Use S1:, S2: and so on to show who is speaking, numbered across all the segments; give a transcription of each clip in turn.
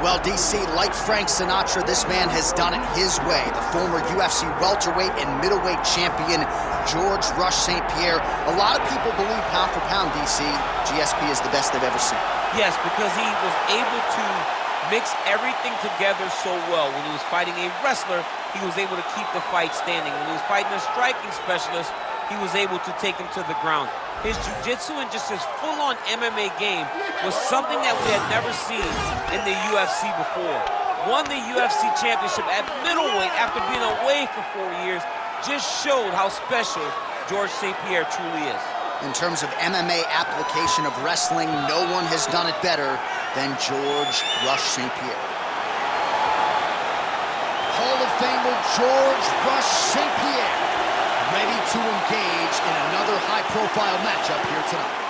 S1: Well, DC, like Frank Sinatra, this man has done it his way. The former UFC welterweight and middleweight champion, George Rush St-Pierre. A lot of people believe pound for pound, DC, GSP is the best they've ever seen.
S2: Yes, because he was able to mix everything together so well. When he was fighting a wrestler, he was able to keep the fight standing. When he was fighting a striking specialist, he was able to take him to the ground. His jiu-jitsu and just his full-on MMA game was something that we had never seen in the UFC before. Won the UFC championship at middleweight after being away for 4 years. Just showed how special George St-Pierre truly is.
S1: In terms of MMA application of wrestling, no one has done it better than George Rush St-Pierre. Hall of Famer George Rush St-Pierre, ready to engage in another high-profile matchup here tonight.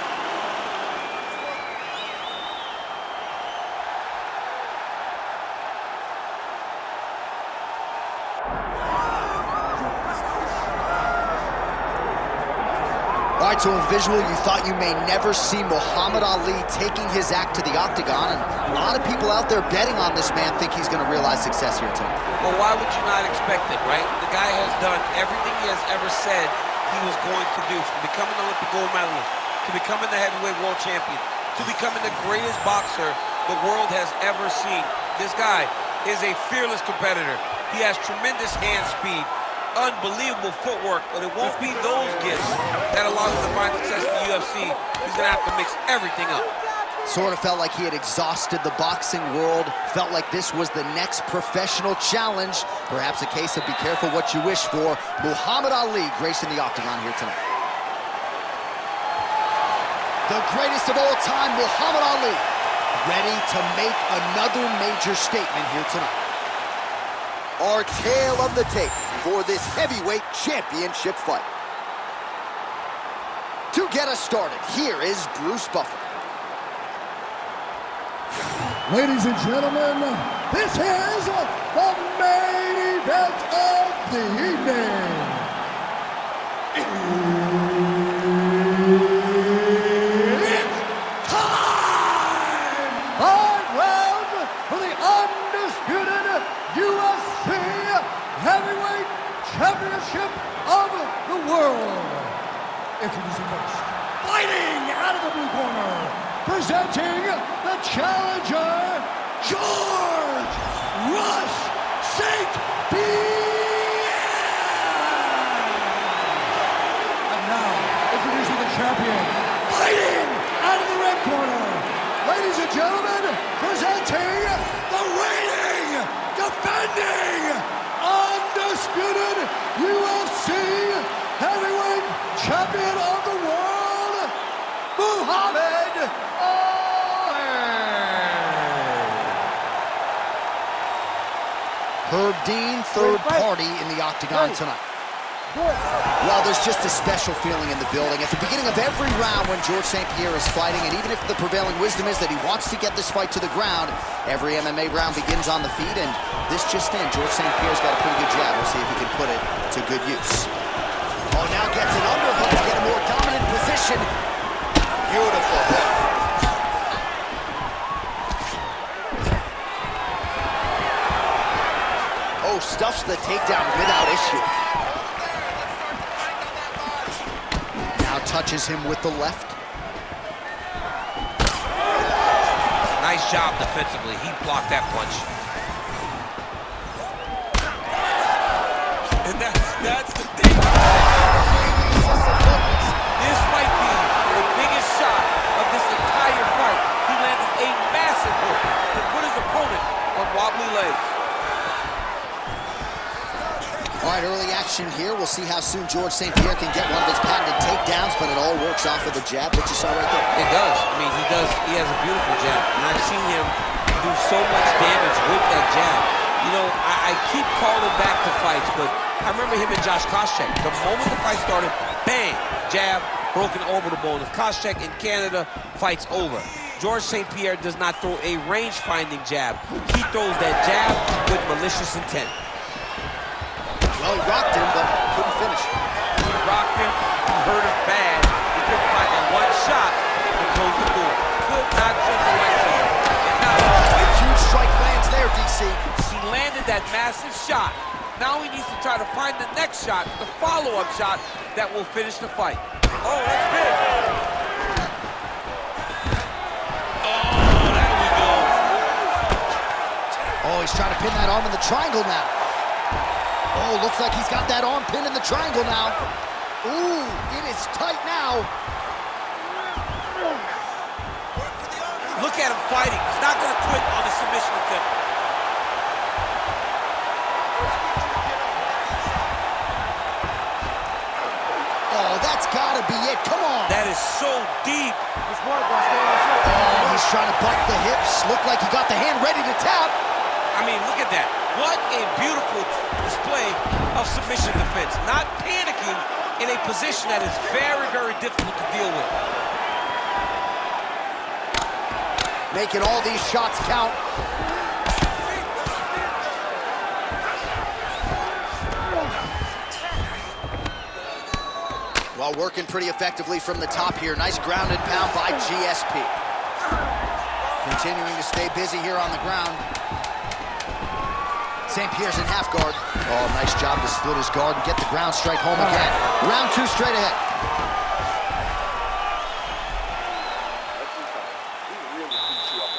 S1: All right, so in visual, you thought you may never see Muhammad Ali taking his act to the octagon, and a lot of people out there betting on this man think he's going to realize success here tonight.
S2: Well, why would you not expect it, right? The guy has done everything he has ever said he was going to do, from becoming an Olympic gold medalist, to becoming the heavyweight world champion, to becoming the greatest boxer the world has ever seen. This guy is a fearless competitor. He has tremendous hand speed, unbelievable footwork, but it won't be those gifts that allow him to find success in the UFC. He's gonna have to mix everything up.
S1: Sort of felt like he had exhausted the boxing world, felt like this was the next professional challenge. Perhaps a case of be careful what you wish for. Muhammad Ali gracing the octagon here tonight. The greatest of all time, Muhammad Ali, ready to make another major statement here tonight. Our tale of the tape for this heavyweight championship fight. To get us started, here is Bruce Buffer.
S3: Ladies and gentlemen, this is the main event of the evening. It's time! 5 rounds for the undisputed UFC Heavyweight Championship of the world. Introducing first, fighting out of the blue corner, presenting the challenger, George Rush St-Pierre. And now, introducing the champion, fighting out of the red corner, ladies and gentlemen, presenting the reigning, defending, undisputed UFC heavyweight champion of the world, Muhammad Ali.
S1: Herb Dean, third party in the octagon tonight. Well, there's just a special feeling in the building. At the beginning of every round when George St-Pierre is fighting, and even if the prevailing wisdom is that he wants to get this fight to the ground, every MMA round begins on the feet, and this just in, George St-Pierre's got a pretty good jab. We'll see if he can put it to good use. Oh, now gets an underhook to get a more dominant position. Beautiful hook. Oh, stuffs the takedown without issue. Now touches him with the left.
S2: Nice job defensively. He blocked that punch. And that's the thing. This might be the biggest shot of this entire fight. He landed a massive hook to put his opponent on wobbly legs.
S1: All right, early action here. We'll see how soon George St-Pierre can get one of his patented takedowns, but it all works off of the jab that you saw right there.
S2: It does. I mean, he does. He has a beautiful jab, and I've seen him do so much damage with that jab. You know, I keep calling back to fights, but I remember him and Josh Koscheck. The moment the fight started, bang, jab, broken over the bone. If Koscheck in Canada, fight's over. George St-Pierre does not throw a range-finding jab. He throws that jab with malicious intent.
S1: Well, he rocked him, but couldn't finish.
S2: He rocked him, he hurt him bad. He couldn't find that one shot to close the door. Could not jump the right side. And now,
S1: a huge strike lands. see.
S2: He landed that massive shot. Now he needs to try to find the next shot, the follow-up shot that will finish the fight. Oh, that's big. Oh, there we go.
S1: Oh, he's trying to pin that arm in the triangle now. Oh, looks like he's got that arm pinned in the triangle now. Ooh, it is tight now.
S2: Look at him fighting. He's not going to quit on the submission attempt.
S1: Oh, that's got to be it. Come on.
S2: That is so deep.
S1: Oh, he's trying to butt the hips. Looked like he got the hand ready to tap.
S2: I mean, look at that. What a beautiful display of submission defense. Not panicking in a position that is very, very difficult to deal with.
S1: Making all these shots count. Well, working pretty effectively from the top here. Nice ground and pound by GSP. Continuing to stay busy here on the ground. St-Pierre's in half guard. Oh, nice job to split his guard and get the ground strike home again. Round 2 straight ahead.
S4: He really beat you up,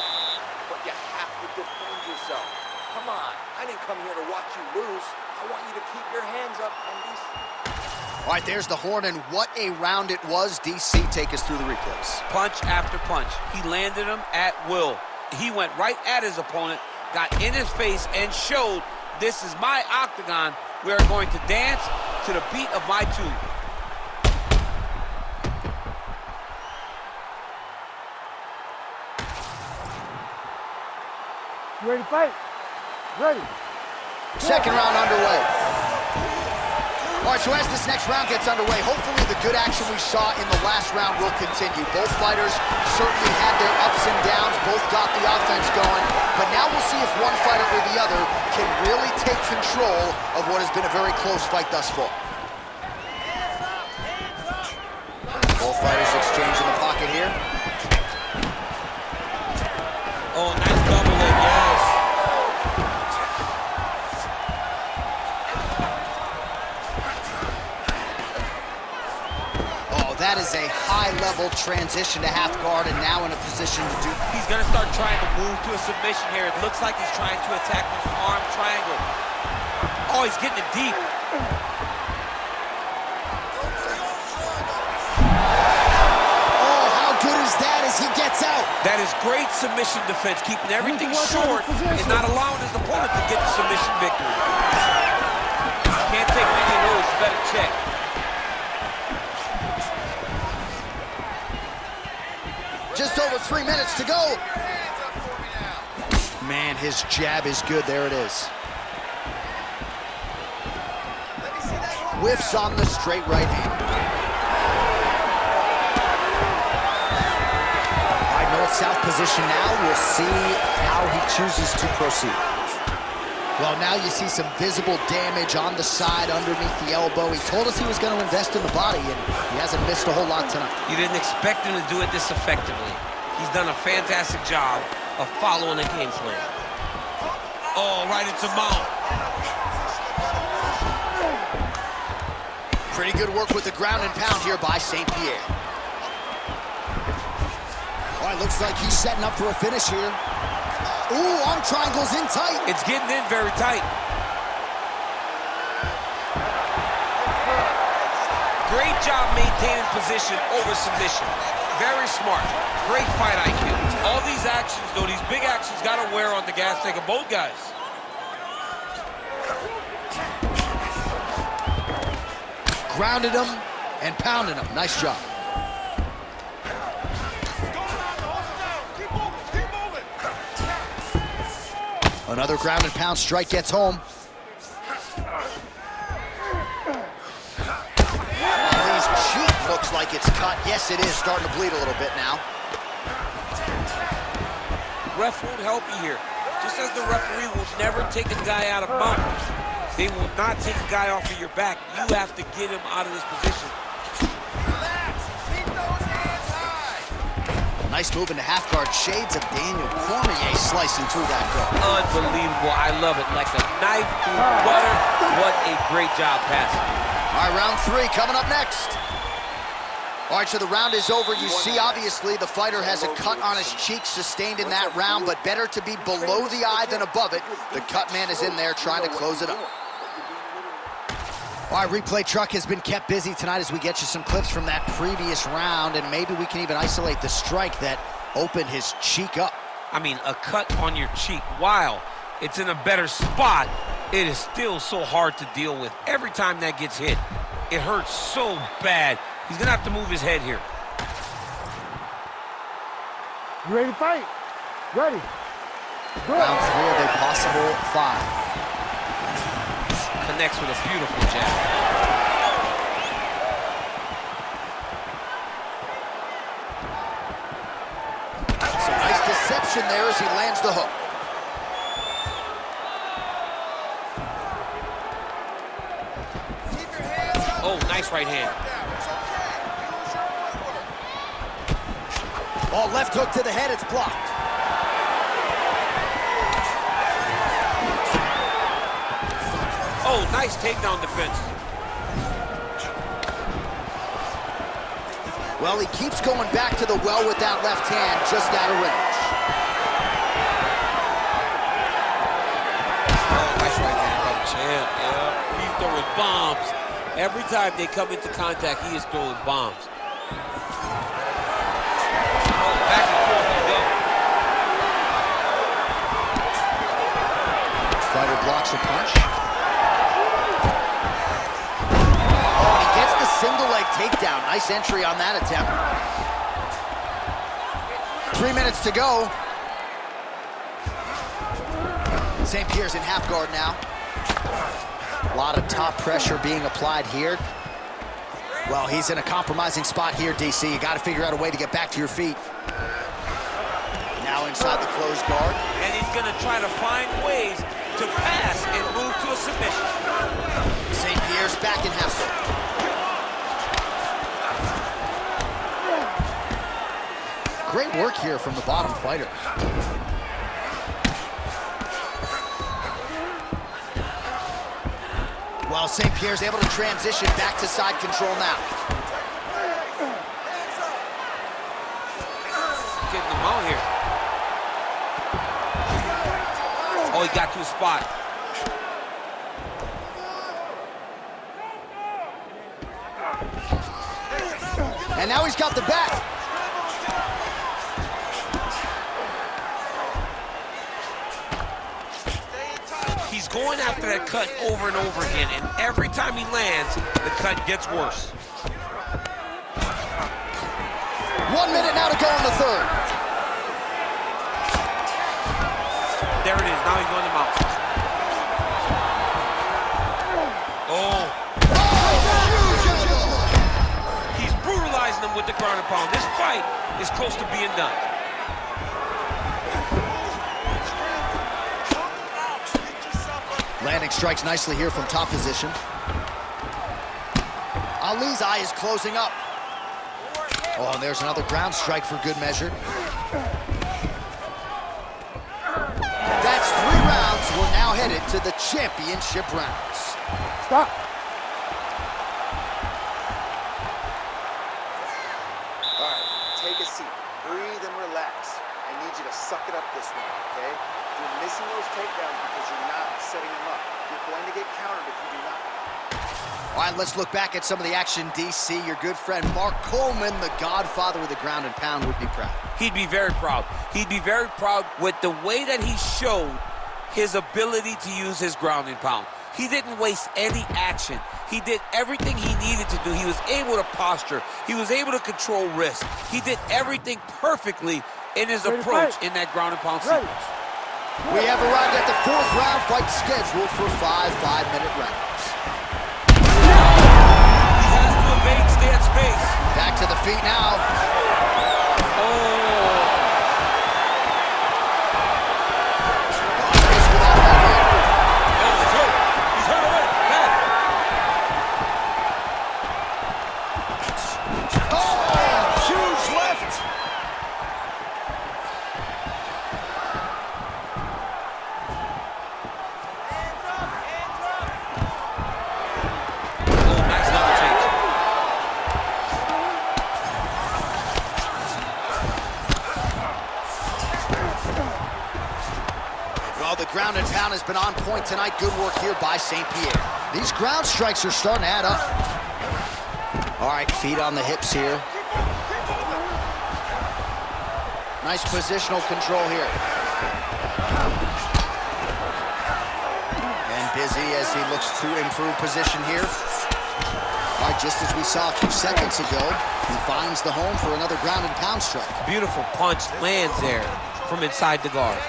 S4: but you have to defend yourself. Come on, I didn't come here to watch you lose. I want you to keep your hands up and be...
S1: All right, there's the horn, and what a round it was. DC, take us through the replays.
S2: Punch after punch. He landed him at will. He went right at his opponent, got in his face, and showed this is my octagon. We are going to dance to the beat of my tune.
S5: You ready to fight? Ready.
S1: Second round underway. All right, so as this next round gets underway, hopefully the good action we saw in the last round will continue. Both fighters certainly had their ups and downs, both got the offense going, but now we'll see if one fighter or the other can really take control of what has been a very close fight thus far. Both fighters exchanging the pocket here.
S2: Oh, nice double leg, yes.
S1: That is a high-level transition to half guard, and now in a position to do...
S2: He's going to start trying to move to a submission here. It looks like he's trying to attack this arm triangle. Oh, he's getting it deep.
S1: Oh, how good is that as he gets out?
S2: That is great submission defense, keeping everything short and not allowing his opponent to get the submission victory. Can't take many of those. You better check.
S1: Just over 3 minutes to go. Man, his jab is good. There it is. Whiffs on the straight right hand. All right, north-south position now. We'll see how he chooses to proceed. Well, now you see some visible damage on the side underneath the elbow. He told us he was going to invest in the body, and he hasn't missed a whole lot tonight.
S2: You didn't expect him to do it this effectively. He's done a fantastic job of following the game plan. Oh, right into mount.
S1: Pretty good work with the ground and pound here by St-Pierre. All right, looks like he's setting up for a finish here. Ooh, arm triangle's in tight.
S2: It's getting in very tight. Great job maintaining position over submission. Very smart. Great fight IQ. All these actions, though, these big actions, got to wear on the gas tank of both guys.
S1: Grounded him and pounded him. Nice job. Another ground and pound strike gets home. His cheek looks like it's cut. Yes, it is starting to bleed a little bit now.
S2: Ref won't help you here. Just as the referee will never take a guy out of mount, they will not take a guy off of your back. You have to get him out of this position.
S4: Relax. Keep those hands high.
S1: Nice move into half guard. Shades of Daniel Cormier slicing through that guard.
S2: Unbelievable. I love it. Like a knife through butter. What a great job passing.
S1: All right, round 3 coming up next. All right, so the round is over. You see, obviously, the fighter has a cut on his cheek sustained in that round, but better to be below the eye than above it. The cut man is in there trying to close it up. All right, replay truck has been kept busy tonight as we get you some clips from that previous round, and maybe we can even isolate the strike that opened his cheek up.
S2: I mean, a cut on your cheek, while it's in a better spot, it is still so hard to deal with. Every time that gets hit, it hurts so bad. He's gonna have to move his head here.
S5: You ready to fight? Ready. Good.
S1: Round 3 of a possible 5.
S2: Connects with a beautiful jab.
S1: Some nice deception there as he lands the hook.
S2: Oh, nice right hand.
S1: Ball left hook to the head, it's blocked.
S2: Oh, nice takedown defense.
S1: Well, he keeps going back to the well with that left hand, just out of range.
S2: Oh, nice right hand by the champ. Yeah, he's throwing bombs. Every time they come into contact, he is throwing bombs. Oh, back and forth we go.
S1: Fighter blocks a punch. Oh, he gets the single leg takedown. Nice entry on that attempt. 3 minutes to go. St-Pierre's in half guard now. A lot of top pressure being applied here. Well, he's in a compromising spot here, DC. You got to figure out a way to get back to your feet. Now inside the closed guard.
S2: And he's going to try to find ways to pass and move to a submission.
S1: St-Pierre's back in half guard. Great work here from the bottom fighter. Well, St-Pierre's able to transition back to side control now.
S2: Getting them out here. Oh, he got to a spot.
S1: And now he's got the back.
S2: He's going after that cut over and over again, and every time he lands, the cut gets worse.
S1: 1 minute now to go in the third.
S2: There it is. Now he's going to mount. Oh. He's brutalizing him with the ground and pound. This fight is close to being done.
S1: Landing strikes nicely here from top position. Ali's eye is closing up. Oh, and there's another ground strike for good measure. That's 3 rounds. We're now headed to the championship rounds.
S5: Stop.
S4: All right, take a seat. Breathe and relax. I need you to suck it up this one, okay? You're missing those takedowns because you're not setting them up. You're going to get countered if you do not.
S1: All right, let's look back at some of the action, DC. Your good friend Mark Coleman, the godfather of the ground and pound, would be proud.
S2: He'd be very proud. He'd be very proud with the way that he showed his ability to use his ground and pound. He didn't waste any action. He did everything he needed to do. He was able to posture. He was able to control wrist. He did everything perfectly in his approach in that ground and pound sequence.
S1: We have arrived at the 4th round fight scheduled for 5 5-minute rounds.
S2: He has to evade, stay at space.
S1: Back to the feet now. Well, the ground and pound has been on point tonight. Good work here by St-Pierre. These ground strikes are starting to add up. All right, feet on the hips here. Nice positional control here. And busy as he looks to improve position here. All right, just as we saw a few seconds ago, he finds the home for another ground and pound strike.
S2: Beautiful punch lands there from inside the guard.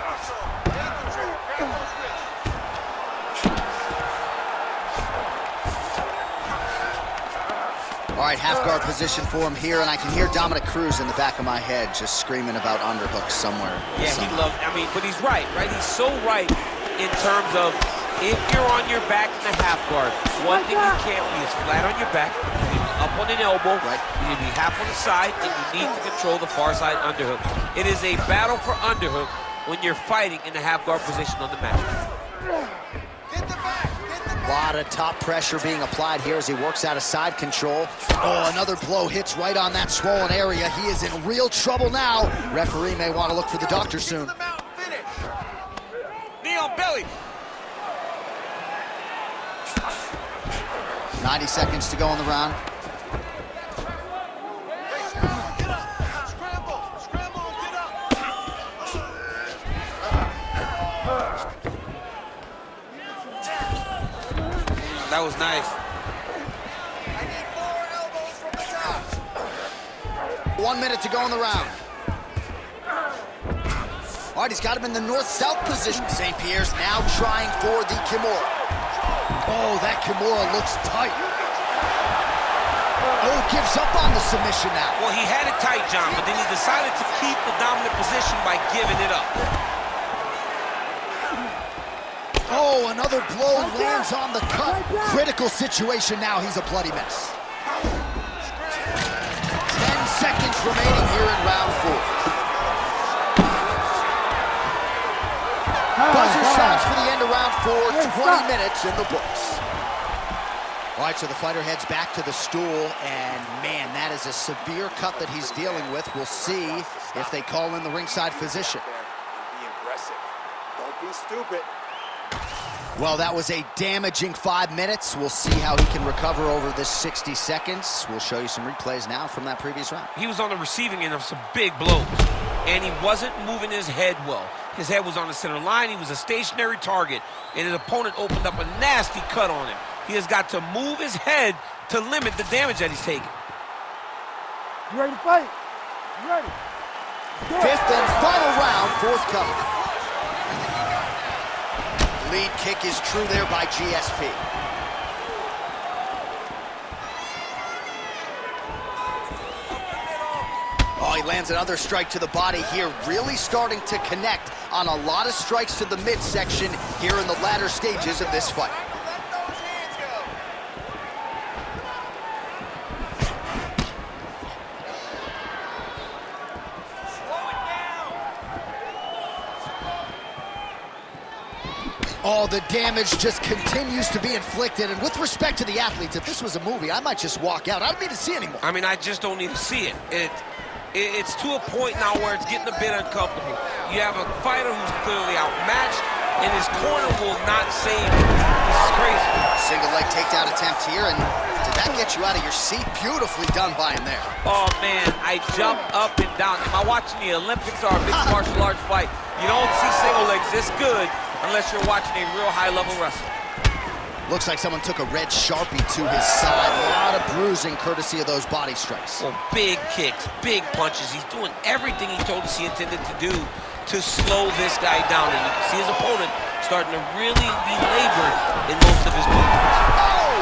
S1: All right, half guard position for him here, and I can hear Dominic Cruz in the back of my head just screaming about underhooks somewhere.
S2: Yeah, he loved, but he's right? He's so right in terms of if you're on your back in the half guard, one thing you can't be is flat on your back. You need to be up on an elbow,
S1: right.
S2: You need to be half on the side, and you need to control the far side underhook. It is a battle for underhook when you're fighting in the half guard position on the mat.
S1: A lot of top pressure being applied here as he works out of side control. Oh, another blow hits right on that swollen area. He is in real trouble now. Referee may want to look for the doctor soon.
S2: Knee on belly.
S1: 90 seconds to go in the round.
S2: That was nice.
S4: I need 4 elbows from the top.
S1: 1 minute to go in the round. All right, he's got him in the north-south position. St-Pierre's now trying for the Kimura. Oh, that Kimura looks tight. Oh, gives up on the submission now.
S2: Well, he had it tight, John, but then he decided to keep the dominant position by giving it up.
S1: Oh, another blow lands on the cut. Critical situation now. He's a bloody mess. 10 seconds remaining here in round 4. Buzzer sounds for the end of round 4. 20 minutes in the books. All right, so the fighter heads back to the stool, and man, that is a severe cut that he's dealing with. We'll see if they call in the ringside physician.
S4: Be aggressive. Don't be stupid.
S1: Well, that was a damaging 5 minutes. We'll see how he can recover over this 60 seconds. We'll show you some replays now from that previous round.
S2: He was on the receiving end of some big blows, and he wasn't moving his head well. His head was on the center line. He was a stationary target, and his opponent opened up a nasty cut on him. He has got to move his head to limit the damage that he's taking.
S5: You ready to fight? You ready?
S1: Fifth and final round, forthcoming. Lead kick is true there by GSP. Oh, he lands another strike to the body here, really starting to connect on a lot of strikes to the midsection here in the latter stages of this fight.
S4: Let those hands go. Slow it down.
S1: Oh, the damage just continues to be inflicted. And with respect to the athletes, if this was a movie, I might just walk out. I don't need to see anymore.
S2: I just don't need to see it. It's to a point now where it's getting a bit uncomfortable. You have a fighter who's clearly outmatched, and his corner will not save him. This is crazy.
S1: Single leg takedown attempt here, and did that get you out of your seat? Beautifully done by him there.
S2: Oh, man, I jumped up and down. Am I watching the Olympics or a mixed martial arts fight? You don't see single legs this good unless you're watching a real high-level wrestler.
S1: Looks like someone took a red Sharpie to his side. A lot of bruising courtesy of those body strikes.
S2: Well, big kicks, big punches. He's doing everything he told us he intended to do to slow this guy down. And you can see his opponent starting to really be labored in most of his movements.
S1: Oh!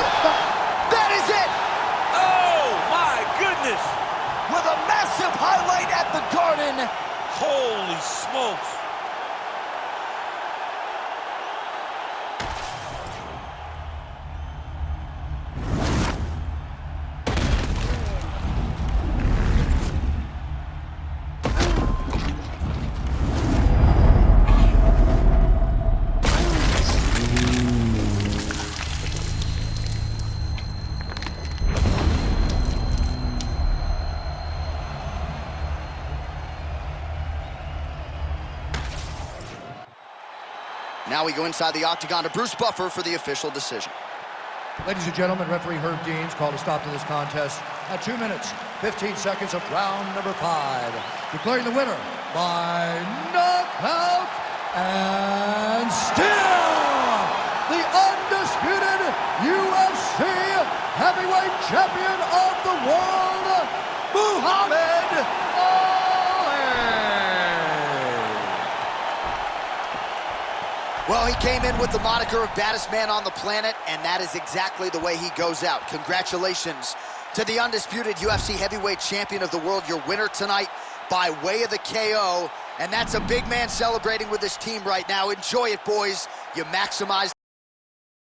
S1: That is it!
S2: Oh, my goodness!
S1: With a massive highlight at the Garden.
S2: Holy smokes!
S1: Now we go inside the octagon to Bruce Buffer for the official decision.
S3: Ladies and gentlemen, referee Herb Deans called a stop to this contest at 2 minutes, 15 seconds of round number 5. Declaring the winner by knockout and still the undisputed UFC heavyweight champion of the world, Muhammad Ali.
S1: Well, he came in with the moniker of baddest man on the planet, and that is exactly the way he goes out. Congratulations to the undisputed UFC heavyweight champion of the world, your winner tonight by way of the KO. And that's a big man celebrating with his team right now. Enjoy it, boys. You maximize